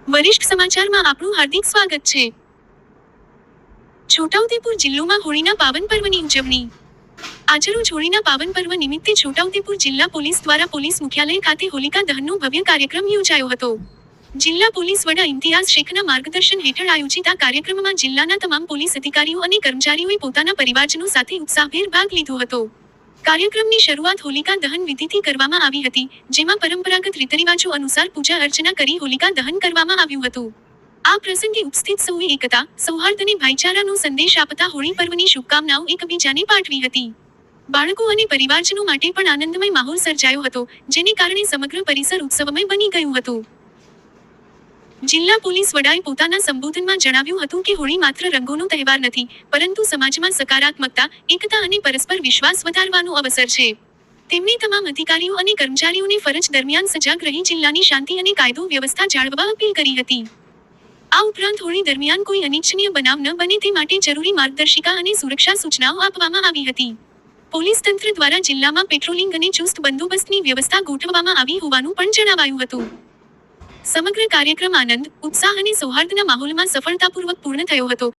વરિષ્ઠ સમાચારમાં આપનું હાર્દિક સ્વાગત છે। છોટાઉદેપુર જિલ્લામાં હોળીના પાવન પર્વની ઉજવણી। આજરોજ હોળીના પાવન પર્વ નિમિત્તે છોટાઉદેપુર જિલ્લા પોલીસ દ્વારા પોલીસ મુખ્યાલય ખાતે હોલિકા દહનનો ભવ્ય કાર્યક્રમ યોજાયો હતો। જિલ્લા પોલીસ વડા ઇમ્તિયાઝ શેખના માર્ગદર્શન હેઠળ આયોજિત આ કાર્યક્રમમાં જિલ્લાના તમામ પોલીસ અધિકારીઓ અને કર્મચારીઓએ પોતાના પરિવારજનો સાથે ઉત્સાહભેર ભાગ લીધો હતો। કાર્યક્રમની શરૂઆત હોલિકા દહન વિધિથી કરવામાં આવી હતી, જેમાં પરંપરાગત રીતરિવાજો અનુસાર પૂજા અર્ચના કરી હોલિકા દહન કરવામાં આવ્યું હતું। આ પ્રસંગે ઉપસ્થિત સૌએ એકતા, સૌહાર્દ અને ભાઈચારાનો સંદેશ આપતા હોળી પર્વની શુભકામનાઓ એકબીજાને પાઠવી હતી। બાળકો અને પરિવારજનો માટે પણ આનંદમય માહોલ સર્જાયો હતો, જેને કારણે સમગ્ર પરિસર ઉત્સવમય બની ગયું હતું। જિલ્લા પોલીસ વડાએ પોતાના સંબોધનમાં જણાવ્યું હતું કે હોળી માત્ર રંગોનો તહેવાર નથી, પરંતુ સમાજમાં સકારાત્મકતા, એકતા અને પરસ્પર વિશ્વાસ વધારવાનો અવસર છે। તેમણે તમામ અધિકારીઓ અને કર્મચારીઓને ફરજ દરમિયાન સજાગ રહી જિલ્લાની શાંતિ અને કાયદો વ્યવસ્થા જાળવવા અપીલ કરી હતી। આ ઉપરાંત હોળી દરમિયાન કોઈ અનિચ્છનીય બનાવ ન બને તે માટે જરૂરી માર્ગદર્શિકા અને સુરક્ષા સૂચનાઓ આપવામાં આવી હતી। પોલીસ તંત્ર દ્વારા જિલ્લામાં પેટ્રોલિંગ અને ચુસ્ત બંદોબસ્તની વ્યવસ્થા ગોઠવવામાં આવી હોવાનું પણ જણાવાયું હતું। સમગ્ર કાર્યક્રમ આનંદ, ઉત્સાહ અને સૌહાર્દના માહોલમાં સફળતાપૂર્વક પૂર્ણ થયો હતો।